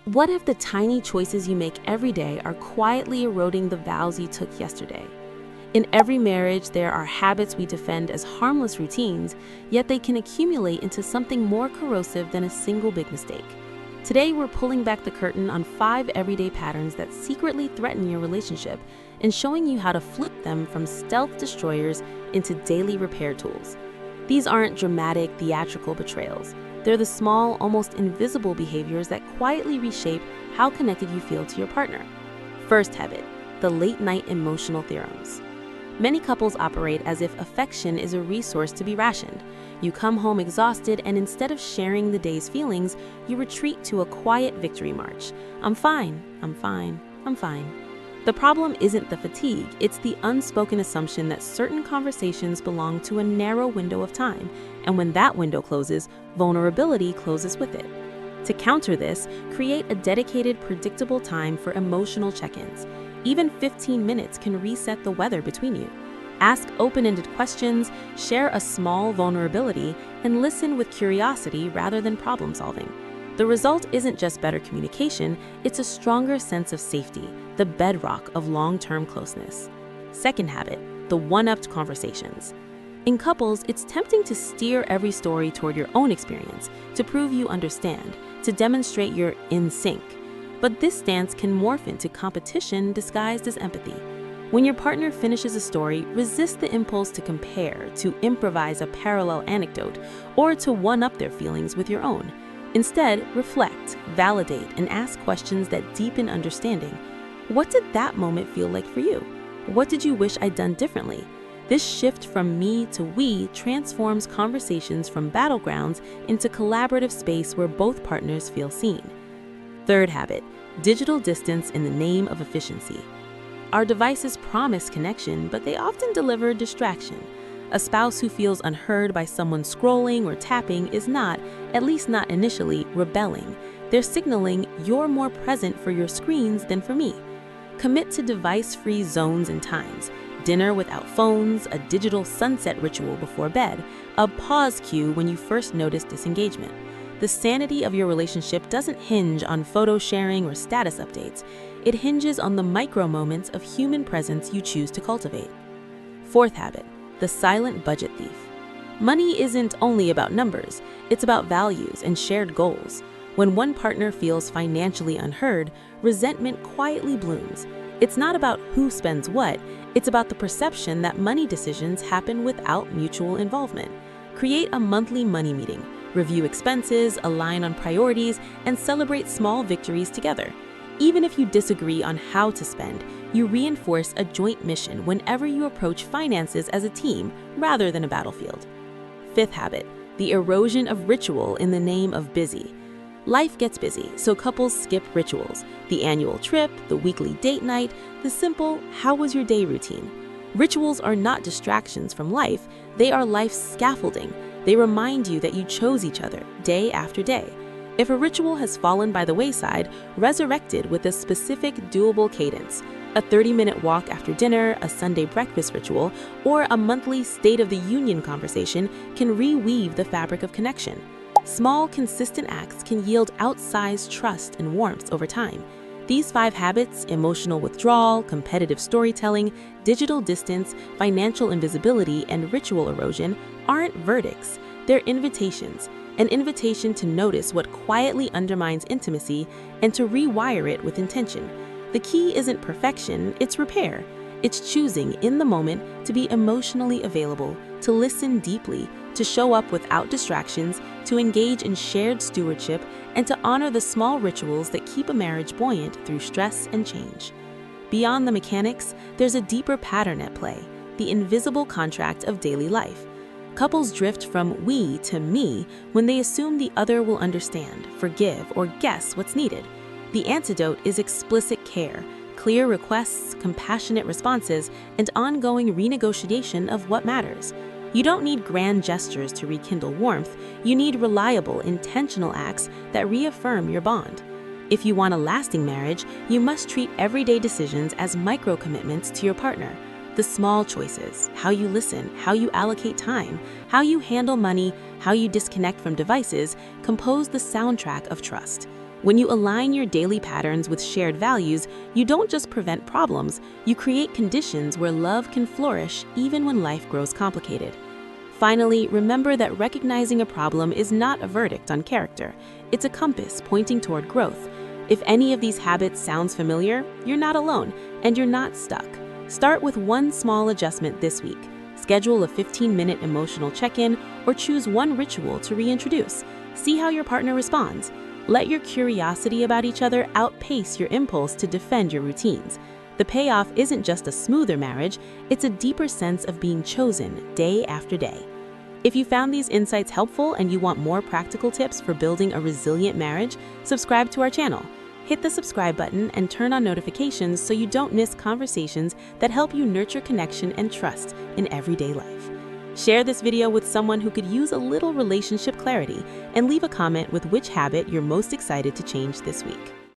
What if the tiny choices you make every day are quietly eroding the vows you took yesterday? In every marriage, there are habits we defend as harmless routines, yet they can accumulate into something more corrosive than a single big mistake. Today, we're pulling back the curtain on 5 everyday patterns that secretly threaten your relationship and showing you how to flip them from stealth destroyers into daily repair tools. These aren't dramatic, theatrical betrayals. They're the small, almost invisible behaviors that quietly reshape how connected you feel to your partner. First habit, the late-night emotional theorems. Many couples operate as if affection is a resource to be rationed. You come home exhausted, and instead of sharing the day's feelings, you retreat to a quiet victory march. I'm fine, I'm fine, I'm fine. The problem isn't the fatigue, it's the unspoken assumption that certain conversations belong to a narrow window of time, and when that window closes, vulnerability closes with it. To counter this, create a dedicated, predictable time for emotional check-ins. Even 15 minutes can reset the weather between you. Ask open-ended questions, share a small vulnerability, and listen with curiosity rather than problem-solving. The result isn't just better communication, it's a stronger sense of safety, the bedrock of long-term closeness. Second habit, the one-upped conversations. In couples, it's tempting to steer every story toward your own experience, to prove you understand, to demonstrate you're in sync. But this stance can morph into competition disguised as empathy. When your partner finishes a story, resist the impulse to compare, to improvise a parallel anecdote, or to one-up their feelings with your own. Instead, reflect, validate, and ask questions that deepen understanding. What did that moment feel like for you? What did you wish I'd done differently? This shift from me to we transforms conversations from battlegrounds into collaborative space where both partners feel seen. Third habit, digital distance in the name of efficiency. Our devices promise connection, but they often deliver distraction. A spouse who feels unheard by someone scrolling or tapping is not, at least not initially, rebelling. They're signaling you're more present for your screens than for me. Commit to device-free zones and times. Dinner without phones, a digital sunset ritual before bed, a pause cue when you first notice disengagement. The sanity of your relationship doesn't hinge on photo sharing or status updates. It hinges on the micro moments of human presence you choose to cultivate. Fourth habit, the silent budget thief. Money isn't only about numbers, it's about values and shared goals. When one partner feels financially unheard, resentment quietly blooms. It's not about who spends what, it's about the perception that money decisions happen without mutual involvement. Create a monthly money meeting. Review expenses, align on priorities, and celebrate small victories together. Even if you disagree on how to spend, you reinforce a joint mission whenever you approach finances as a team rather than a battlefield. Fifth habit, the erosion of ritual in the name of busy. Life gets busy, so couples skip rituals. The annual trip, the weekly date night, the simple "how was your day" routine. Rituals are not distractions from life, they are life's scaffolding. They remind you that you chose each other day after day. If a ritual has fallen by the wayside, resurrect it with a specific, doable cadence. A 30-minute walk after dinner, a Sunday breakfast ritual, or a monthly State of the Union conversation can reweave the fabric of connection. Small, consistent acts can yield outsized trust and warmth over time. These 5 habits, emotional withdrawal, competitive storytelling, digital distance, financial invisibility, and ritual erosion, aren't verdicts. They're invitations. An invitation to notice what quietly undermines intimacy and to rewire it with intention. The key isn't perfection, it's repair. It's choosing in the moment to be emotionally available, to listen deeply, to show up without distractions, to engage in shared stewardship, and to honor the small rituals that keep a marriage buoyant through stress and change. Beyond the mechanics, there's a deeper pattern at play, the invisible contract of daily life. Couples drift from we to me when they assume the other will understand, forgive, or guess what's needed. The antidote is explicit care, clear requests, compassionate responses, and ongoing renegotiation of what matters. You don't need grand gestures to rekindle warmth, you need reliable, intentional acts that reaffirm your bond. If you want a lasting marriage, you must treat everyday decisions as micro-commitments to your partner. The small choices, how you listen, how you allocate time, how you handle money, how you disconnect from devices, compose the soundtrack of trust. When you align your daily patterns with shared values, you don't just prevent problems, you create conditions where love can flourish even when life grows complicated. Finally, remember that recognizing a problem is not a verdict on character. It's a compass pointing toward growth. If any of these habits sounds familiar, you're not alone, and you're not stuck. Start with one small adjustment this week. Schedule a 15-minute emotional check-in or choose one ritual to reintroduce. See how your partner responds. Let your curiosity about each other outpace your impulse to defend your routines. The payoff isn't just a smoother marriage, it's a deeper sense of being chosen day after day. If you found these insights helpful and you want more practical tips for building a resilient marriage, subscribe to our channel. Hit the subscribe button and turn on notifications so you don't miss conversations that help you nurture connection and trust in everyday life. Share this video with someone who could use a little relationship clarity and leave a comment with which habit you're most excited to change this week.